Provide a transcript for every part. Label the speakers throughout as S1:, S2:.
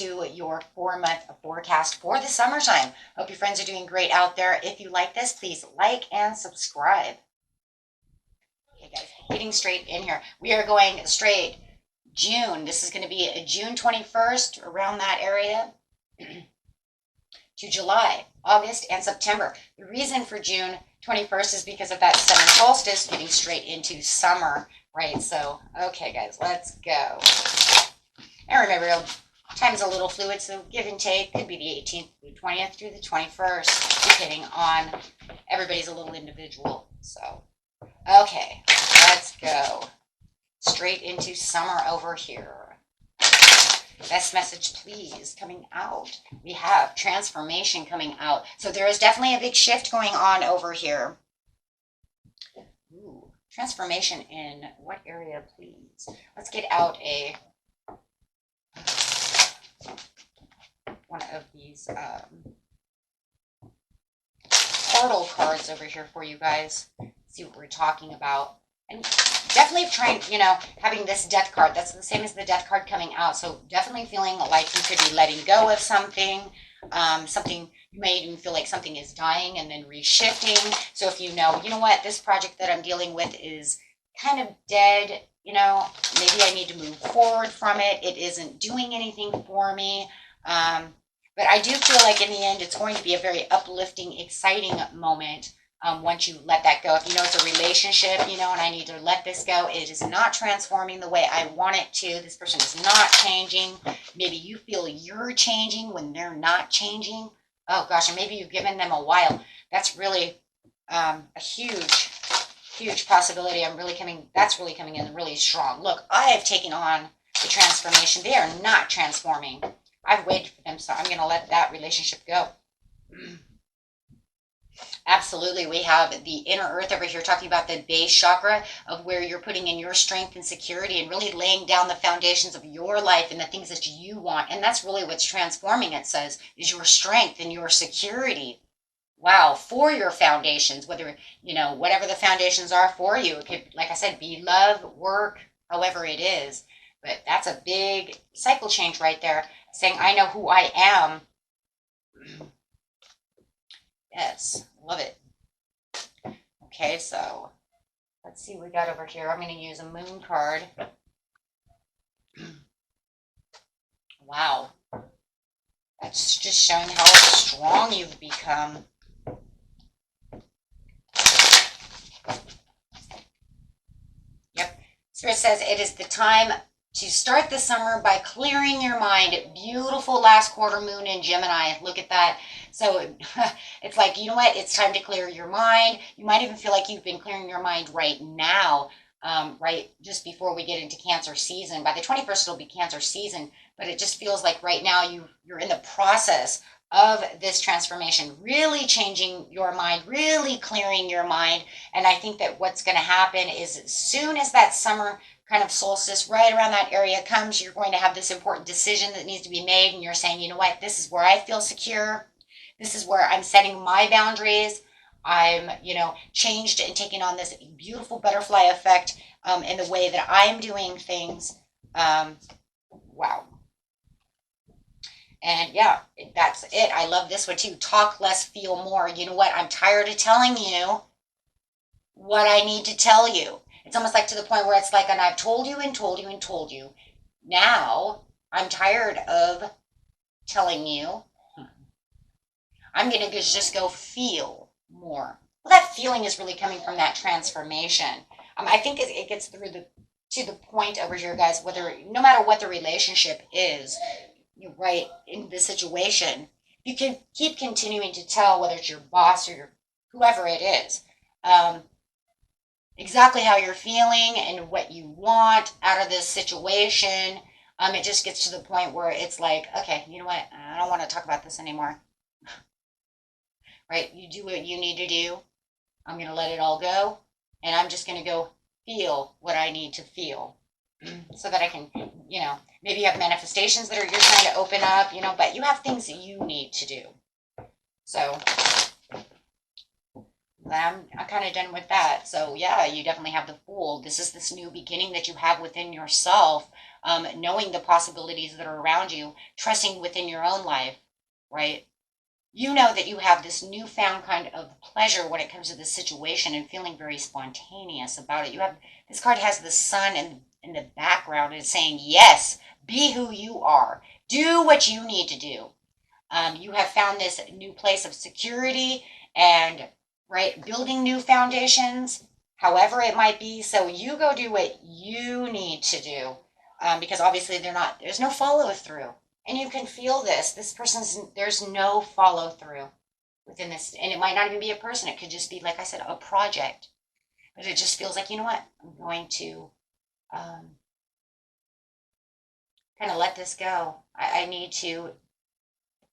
S1: into your 4-month forecast for the summertime. Hope your friends are doing great out there. If you like this, please like and subscribe. Okay, guys, getting straight in here. We are going straight June. This is going to be June 21st, around that area, to July, August, and September. The reason for June 21st is because of that summer solstice, getting straight into summer, right? So, okay, guys, let's go. And remember, time is a little fluid, so give and take. Could be the 18th through 20th through the 21st, depending on, everybody's a little individual. So, okay, let's go. Straight into summer over here. Best message, please, coming out. We have transformation coming out. So there is definitely a big shift going on over here. Ooh, transformation in what area, please? Let's get out one of these portal cards over here for you guys. See what we're talking about. And definitely trying, having this death card. That's the same as the death card coming out. So definitely feeling like you could be letting go of something. Something, you may even feel like something is dying and then reshifting. So if you know what, this project that I'm dealing with is kind of dead, maybe I need to move forward from it. It isn't doing anything for me. But I do feel like in the end, it's going to be a very uplifting, exciting moment. Once you let that go. If it's a relationship, and I need to let this go, it is not transforming the way I want it to. This person is not changing. Maybe you feel you're changing when they're not changing. Oh gosh, and maybe you've given them a while. That's really a huge possibility. That's really coming in really strong. Look, I have taken on the transformation. They are not transforming. I've waited for them, so I'm going to let that relationship go. Absolutely. We have the inner earth over here talking about the base chakra of where you're putting in your strength and security and really laying down the foundations of your life and the things that you want. And that's really what's transforming, it says, is your strength and your security. Wow. For your foundations, whether, whatever the foundations are for you. It could, like I said, be love, work, however it is. But that's a big cycle change right there, saying, I know who I am. Yes, love it. Okay, so let's see what we got over here. I'm going to use a moon card. Wow. That's just showing how strong you've become. Yep. Spirit says it is the time to start the summer by clearing your mind. Beautiful last quarter moon in Gemini. Look at that. So it's like, it's time to clear your mind. You might even feel like you've been clearing your mind right now, right just before we get into Cancer season. By the 21st, it'll be Cancer season, but it just feels like right now you're in the process of this transformation, really changing your mind, really clearing your mind. And I think that what's going to happen is as soon as that summer kind of solstice right around that area comes, you're going to have this important decision that needs to be made. And you're saying, this is where I feel secure. This is where I'm setting my boundaries. I'm, changed and taking on this beautiful butterfly effect in the way that I'm doing things. Wow. And yeah, that's it. I love this one too. Talk less, feel more. You know what? I'm tired of telling you what I need to tell you. It's almost like to the point where it's like, and I've told you and told you and told you. Now I'm tired of telling you. I'm going to just go feel more. Well, that feeling is really coming from that transformation. I think it gets through to the point over here, guys, no matter what the relationship is, you're right in the situation, you can keep continuing to tell, whether it's your boss or whoever it is, exactly how you're feeling and what you want out of this situation. It just gets to the point where it's like, okay, you know what? I don't want to talk about this anymore. Right? You do what you need to do. I'm going to let it all go. And I'm just going to go feel what I need to feel. So that I can, maybe you have manifestations that you're trying to open up, but you have things that you need to do. So, I'm kind of done with that. So yeah, you definitely have the Fool. This is this new beginning that you have within yourself, knowing the possibilities that are around you, trusting within your own life, right? You know that you have this newfound kind of pleasure when it comes to this situation and feeling very spontaneous about it. You have this card has the sun in the background and saying, yes, be who you are. Do what you need to do. You have found this new place of security and right building new foundations, however it might be. So you go do what you need to do, because obviously there's no follow through, and you can feel this person's there's no follow through within this, and it might not even be a person. It could just be, like I said, a project, but it just feels like, you know what, I'm going to kind of let this go. I need to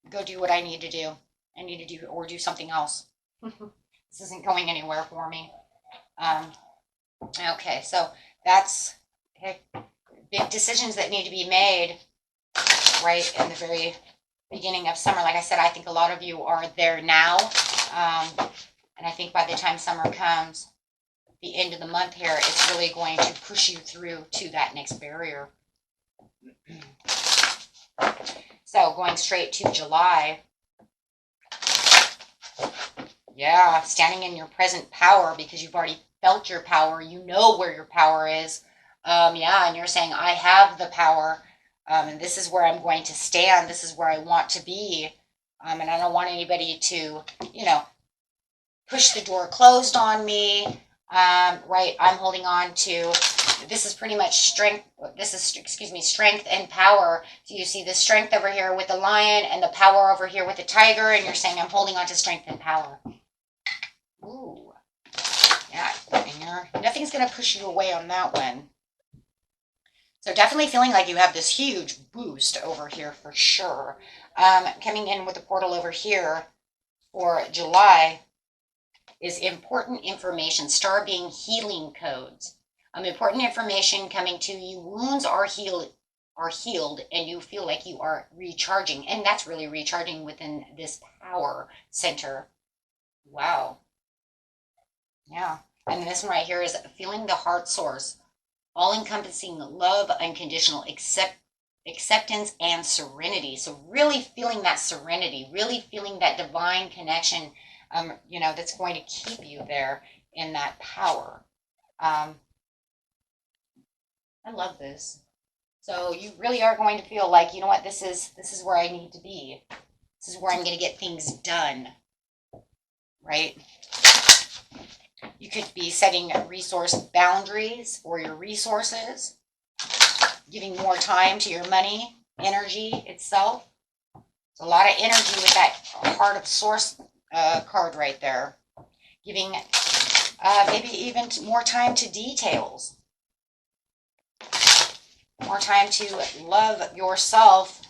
S1: go do what I need to do. I need to do or do something else. This isn't going anywhere for me. Um, okay, so that's okay, big decisions that need to be made right in the very beginning of summer. Like I said, I think a lot of you are there now. And I think by the time summer comes, the end of the month here, it's really going to push you through to that next barrier. So going straight to July, yeah, standing in your present power because you've already felt your power. You know where your power is. Yeah, and you're saying, I have the power, and this is where I'm going to stand. This is where I want to be. And I don't want anybody to, push the door closed on me. Right, I'm holding on to, this is pretty much strength. This is, excuse me, strength and power. So you see the strength over here with the lion and the power over here with the tiger. And you're saying, I'm holding on to strength and power. Ooh, yeah, and nothing's going to push you away on that one. So definitely feeling like you have this huge boost over here for sure. Coming in with the portal over here for July is important information. Star being healing codes. Important information coming to you. Wounds are healed, and you feel like you are recharging, and that's really recharging within this power center. Wow. Yeah. And this one right here is feeling the heart source, all-encompassing love, unconditional acceptance, and serenity. So really feeling that serenity, really feeling that divine connection, that's going to keep you there in that power. I love this. So you really are going to feel like, you know what, this is where I need to be. This is where I'm going to get things done, right? You could be setting resource boundaries for your resources, giving more time to your money, energy itself. There's a lot of energy with that Heart of Source card right there. Giving maybe even more time to details. More time to love yourself.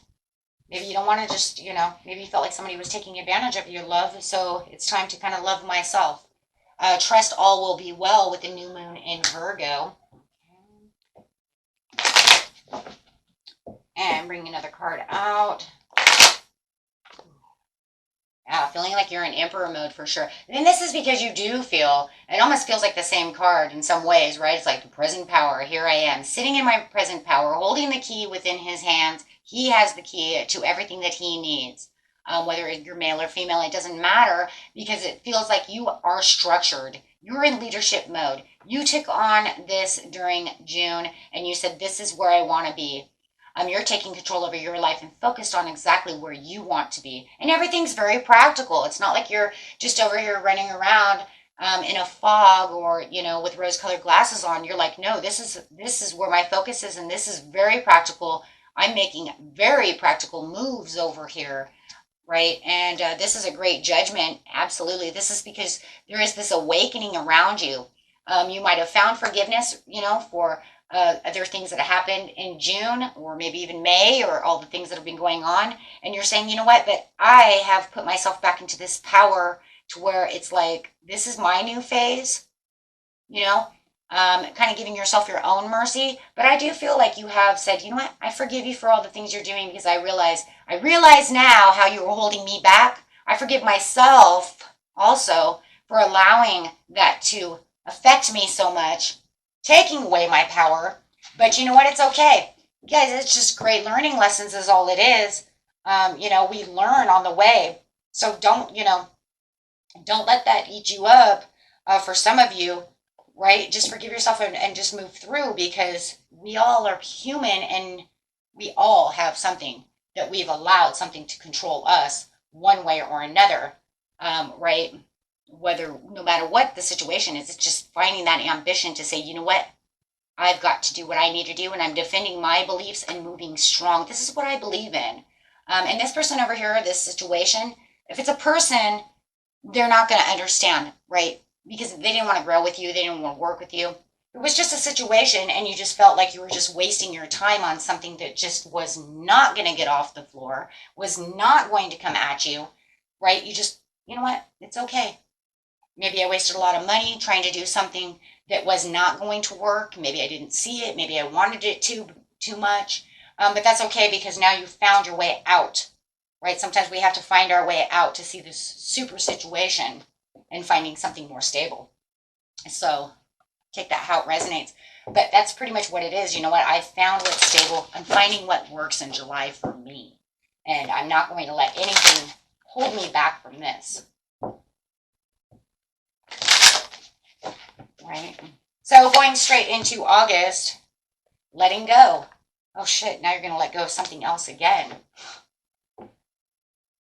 S1: Maybe you don't want to just, maybe you felt like somebody was taking advantage of your love, so it's time to kind of love myself. Trust all will be well with the new moon in Virgo. And bring another card out. Yeah, feeling like you're in Emperor mode for sure. And this is because you do feel, it almost feels like the same card in some ways, right? It's like the present power. Here I am, sitting in my present power, holding the key within his hands. He has the key to everything that he needs. Whether you're male or female, it doesn't matter, because it feels like you are structured. You're in leadership mode. You took on this during June, and you said, this is where I want to be. You're taking control over your life and focused on exactly where you want to be. And everything's very practical. It's not like you're just over here running around in a fog or, with rose-colored glasses on. You're like, no, this is where my focus is, and this is very practical. I'm making very practical moves over here, right? And this is a great judgment. Absolutely. This is because there is this awakening around you. You might have found forgiveness, for other things that happened in June or maybe even May, or all the things that have been going on. And you're saying, you know what, but I have put myself back into this power to where it's like, this is my new phase, kind of giving yourself your own mercy. But I do feel like you have said, you know what, I forgive you for all the things you're doing, because I realize now how you were holding me back. I forgive myself also for allowing that to affect me so much, taking away my power. But you know what? It's okay. Guys, it's just great learning lessons is all it is. We learn on the way. So don't let that eat you up. For some of you, right? Just forgive yourself and just move through, because we all are human and we all have something that we've allowed something to control us one way or another, right? Whether, no matter what the situation is, it's just finding that ambition to say, you know what? I've got to do what I need to do, and I'm defending my beliefs and moving strong. This is what I believe in. And this person over here, this situation, if it's a person, they're not going to understand, right? Because they didn't want to grow with you. They didn't want to work with you. It was just a situation, and you just felt like you were just wasting your time on something that just was not going to get off the floor, was not going to come at you, right? You know what? It's okay. Maybe I wasted a lot of money trying to do something that was not going to work. Maybe I didn't see it. Maybe I wanted it too much. But that's okay, because now you found your way out, right? Sometimes we have to find our way out to see this super situation and finding something more stable. So take that how it resonates. But that's pretty much what it is. You know what? I found what's stable. I'm finding what works in July for me. And I'm not going to let anything hold me back from this. Right? So going straight into August, letting go. Oh shit, now you're going to let go of something else again.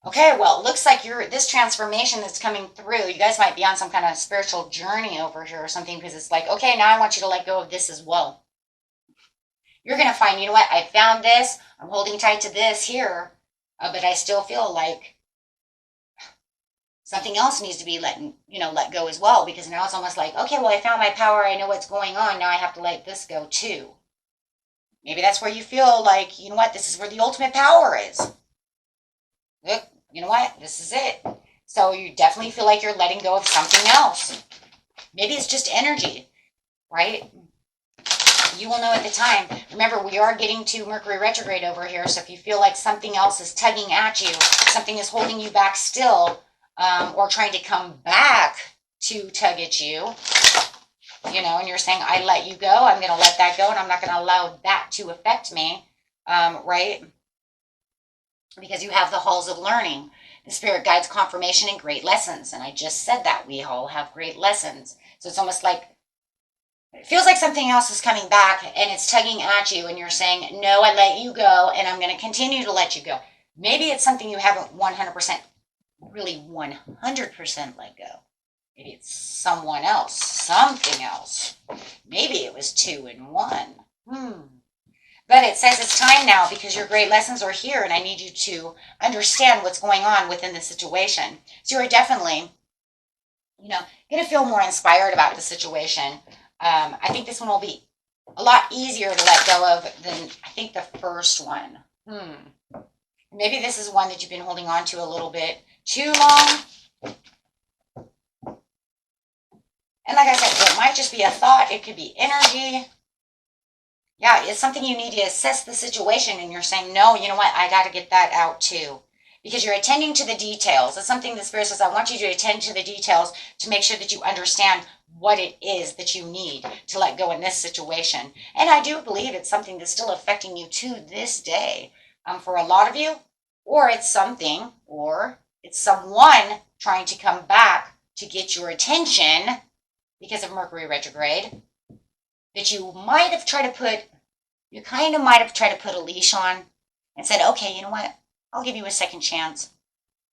S1: Okay, well, it looks like this transformation that's coming through, you guys might be on some kind of spiritual journey over here or something, because it's like, okay, now I want you to let go of this as well. You're going to find, you know what, I found this, I'm holding tight to this here, but I still feel like something else needs to be let go as well, because now it's almost like, okay, well, I found my power, I know what's going on, now I have to let this go too. Maybe that's where you feel like, you know what, this is where the ultimate power is. Look, you know what, this is it. So you definitely feel like you're letting go of something else. Maybe it's just energy, right? You will know at the time. Remember, we are getting to Mercury retrograde over here, so if you feel like something else is tugging at you, something is holding you back still, or trying to come back to tug at you, and you're saying, I let you go, I'm going to let that go, and I'm not going to allow that to affect me, right? Because you have the halls of learning, the spirit guides, confirmation, and great lessons. And I just said that we all have great lessons. So it's almost like, it feels like something else is coming back and it's tugging at you, and you're saying, no, I let you go, and I'm going to continue to let you go. Maybe it's something you haven't 100%, really 100% let go. Maybe it's someone else, something else. Maybe it was 2 in 1. But it says it's time now, because your great lessons are here, and I need you to understand what's going on within the situation. So you're definitely, going to feel more inspired about the situation. I think this one will be a lot easier to let go of than I think the first one. Maybe this is one that you've been holding on to a little bit too long. And like I said, it might just be a thought. It could be energy. Yeah, it's something you need to assess the situation, and you're saying, no, you know what, I got to get that out too. Because you're attending to the details. It's something the Spirit says, I want you to attend to the details to make sure that you understand what it is that you need to let go in this situation. And I do believe it's something that's still affecting you to this day. For a lot of you, or it's something, or it's someone trying to come back to get your attention because of Mercury retrograde, that you might have tried to put, a leash on and said, okay, you know what, I'll give you a second chance.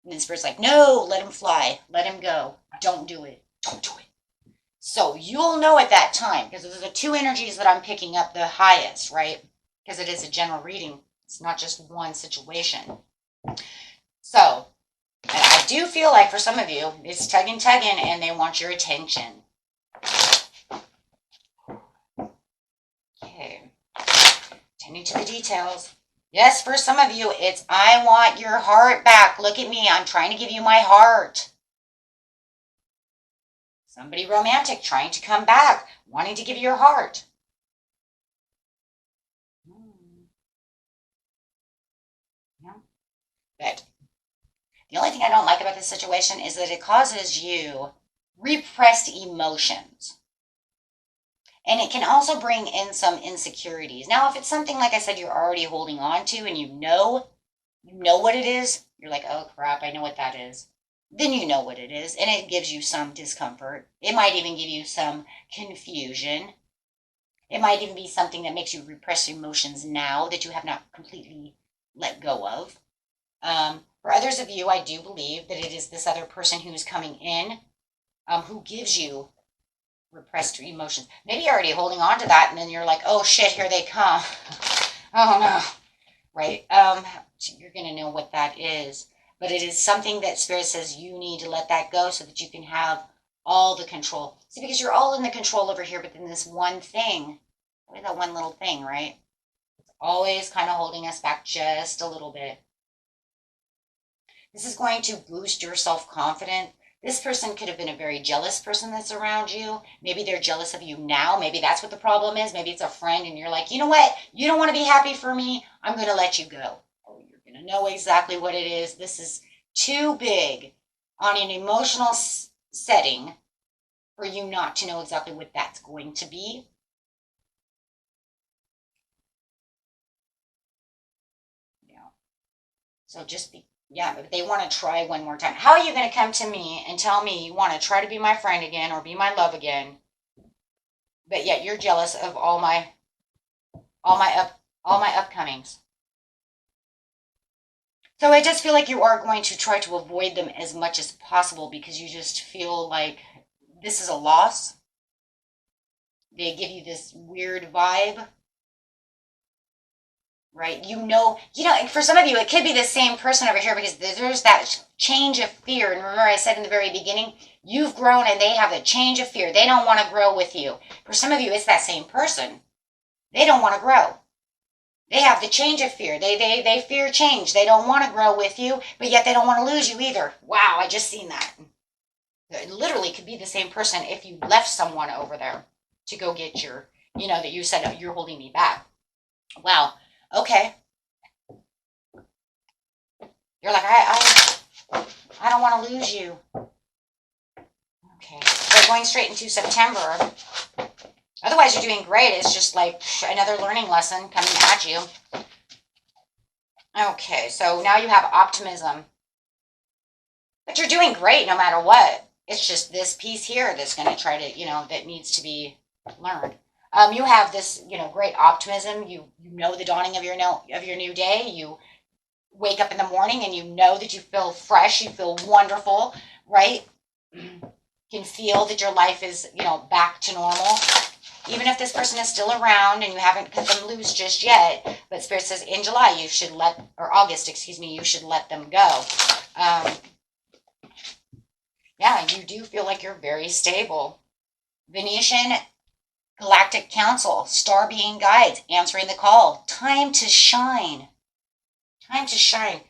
S1: And then Spirit's like, no, let him fly, let him go, don't do it. So you'll know at that time, because those are the 2 energies that I'm picking up the highest, right? Because it is a general reading. It's not just one situation. So, and I do feel like for some of you, it's tugging, and they want your attention. Okay. Tending to the details. Yes, for some of you, it's, I want your heart back. Look at me. I'm trying to give you my heart. Somebody romantic trying to come back, wanting to give you your heart. Yeah. But the only thing I don't like about this situation is that it causes you repressed emotions. And it can also bring in some insecurities. Now, if it's something, like I said, you're already holding on to and you know what it is, you're like, oh crap, I know what that is. Then you know what it is, and it gives you some discomfort. It might even give you some confusion. It might even be something that makes you repress emotions now that you have not completely let go of. For others of you, I do believe that it is this other person who is coming in who gives you repressed emotions. Maybe you're already holding on to that, and then you're like, oh shit, here they come. Oh no, right? You're going to know what that is. But it is something that Spirit says you need to let that go so that you can have all the control. See, because you're all in the control over here, but then this one thing, that one little thing, right? It's always kind of holding us back just a little bit. This is going to boost your self-confidence. This person could have been a very jealous person that's around you. Maybe they're jealous of you now. Maybe that's what the problem is. Maybe it's a friend and you're like, you know what? You don't want to be happy for me. I'm going to let you go. Oh, you're going to know exactly what it is. This is too big on an emotional setting for you not to know exactly what that's going to be. Yeah. So just be, yeah, but they want to try one more time. How are you going to come to me and tell me you want to try to be my friend again or be my love again, but yet you're jealous of all my upcomings? So I just feel like you are going to try to avoid them as much as possible because you just feel like this is a loss. They give you this weird vibe, right? For some of you, it could be the same person over here because there's that change of fear. And remember, I said in the very beginning, you've grown and they have a change of fear. They don't want to grow with you. For some of you, it's that same person. They don't want to grow. They have the change of fear. They fear change. They don't want to grow with you, but yet they don't want to lose you either. Wow, I just seen that. It literally could be the same person if you left someone over there to go get your, that you said, oh, you're holding me back. Wow. Okay. You're like, I don't want to lose you. Okay. So going straight into September. Otherwise, you're doing great. It's just like another learning lesson coming at you. Okay, so now you have optimism. But you're doing great no matter what. It's just this piece here that's going to try to, that needs to be learned. You have this, great optimism. You know the dawning of your new day. You wake up in the morning and you know that you feel fresh. You feel wonderful, right? You can feel that your life is, back to normal. Even if this person is still around and you haven't cut them loose just yet, but Spirit says in July August, you should let them go. Yeah, you do feel like you're very stable. Venetian Galactic Council, Star Being Guides, answering the call. Time to shine. Time to shine.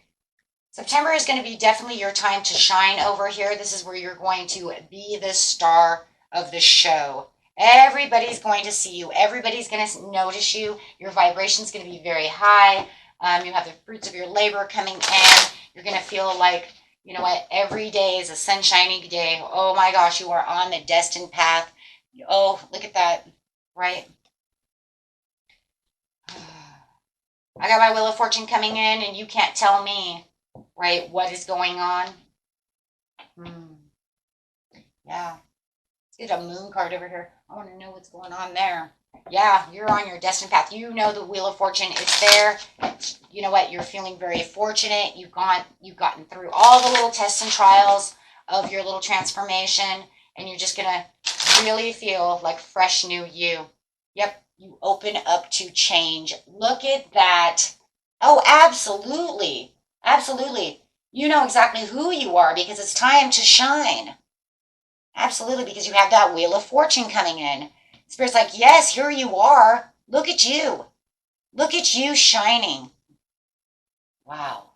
S1: September is going to be definitely your time to shine over here. This is where you're going to be the star of the show. Everybody's going to see you. Everybody's going to notice you. Your vibration is going to be very high. You have the fruits of your labor coming in. You're going to feel like, you know what, every day is a sunshiny day. Oh my gosh, you are on the destined path. Oh, look at that, right? I got my Wheel of Fortune coming in, and you can't tell me, right, what is going on. Yeah. Let's get a moon card over here. I want to know what's going on there. Yeah, you're on your destined path. You know the Wheel of Fortune is there. You know what? You're feeling very fortunate. You've gotten through all the little tests and trials of your little transformation, and you're just going to really feel like fresh new you. Yep, you open up to change. Look at that. Oh, absolutely. Absolutely. You know exactly who you are because it's time to shine. Absolutely, because you have that Wheel of Fortune coming in. Spirit's like, yes, here you are. Look at you. Look at you shining. Wow.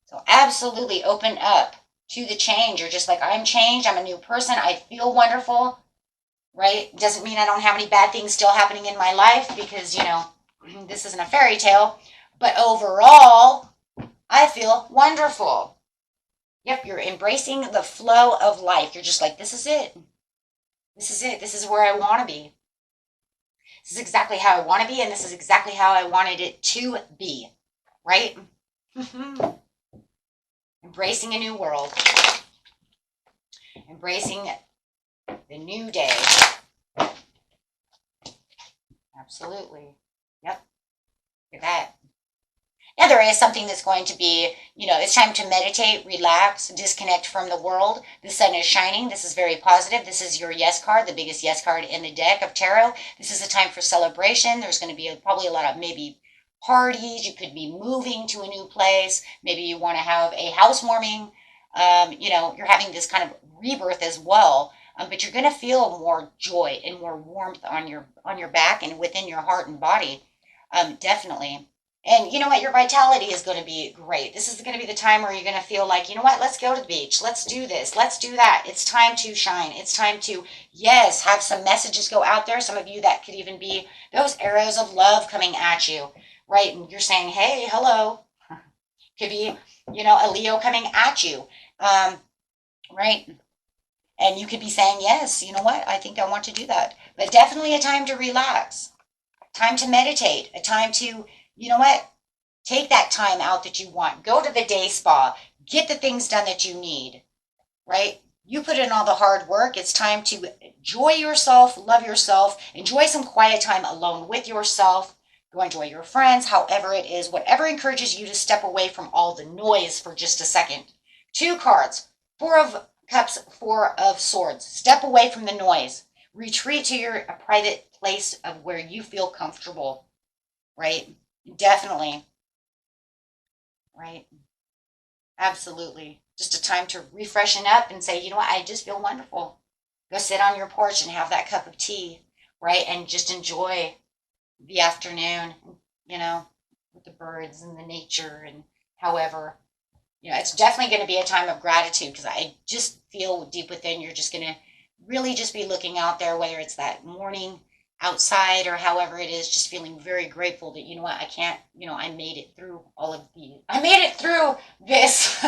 S1: So absolutely open up to the change. You're just like, I'm changed. I'm a new person. I feel wonderful, right? Doesn't mean I don't have any bad things still happening in my life because, this isn't a fairy tale. But overall, I feel wonderful. Yep, you're embracing the flow of life. You're just like, this is it. This is it. This is where I want to be. This is exactly how I want to be, and this is exactly how I wanted it to be. Right? Embracing a new world. Embracing the new day. Absolutely. Yep. Look at that. Now, there is something that's going to be, it's time to meditate, relax, disconnect from the world. The sun is shining. This is very positive. This is your yes card, the biggest yes card in the deck of tarot. This is a time for celebration. There's going to be probably a lot of maybe parties. You could be moving to a new place. Maybe you want to have a housewarming. You're having this kind of rebirth as well. But you're going to feel more joy and more warmth on your back and within your heart and body. Definitely. And you know what? Your vitality is going to be great. This is going to be the time where you're going to feel like, you know what? Let's go to the beach. Let's do this. Let's do that. It's time to shine. It's time to, yes, have some messages go out there. Some of you, that could even be those arrows of love coming at you, right? And you're saying, hey, hello. Could be, a Leo coming at you, right? And you could be saying, yes, you know what? I think I want to do that. But definitely a time to relax, time to meditate, a time to, you know what? Take that time out that you want. Go to the day spa. Get the things done that you need, right? You put in all the hard work. It's time to enjoy yourself, love yourself, enjoy some quiet time alone with yourself. Go enjoy your friends, however it is, whatever encourages you to step away from all the noise for just a second. 2 cards, 4 of Cups, 4 of Swords. Step away from the noise. Retreat to a private place of where you feel comfortable, right? Definitely. Right. Absolutely. Just a time to refreshen up and say, you know what, I just feel wonderful. Go sit on your porch and have that cup of tea, right? And just enjoy the afternoon, with the birds and the nature and however. It's definitely going to be a time of gratitude because I just feel deep within you're just going to really just be looking out there, whether it's that morning outside or however it is, just feeling very grateful that, you know what, I made it through I made it through this.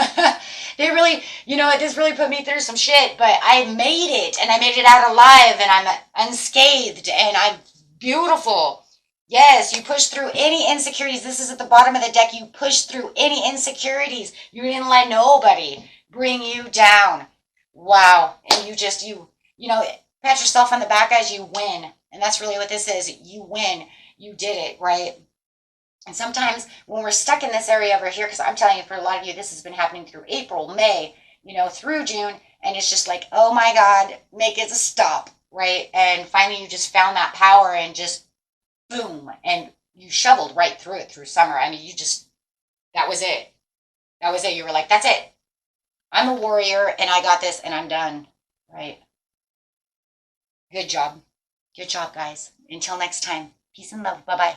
S1: They really, this really put me through some shit, but I made it and I made it out alive and I'm unscathed and I'm beautiful. Yes, you push through any insecurities. This is at the bottom of the deck. You push through any insecurities. You didn't let nobody bring you down. Wow. And pat yourself on the back as you win. And that's really what this is. You win. You did it, right? And sometimes when we're stuck in this area over here, because I'm telling you, for a lot of you, this has been happening through April, May, through June. And it's just like, oh my God, make it stop, right? And finally you just found that power and just boom, and you shoveled right through it through summer. I mean, that was it. That was it. You were like, that's it. I'm a warrior and I got this and I'm done, right? Good job. Good job, guys. Until next time, peace and love. Bye-bye.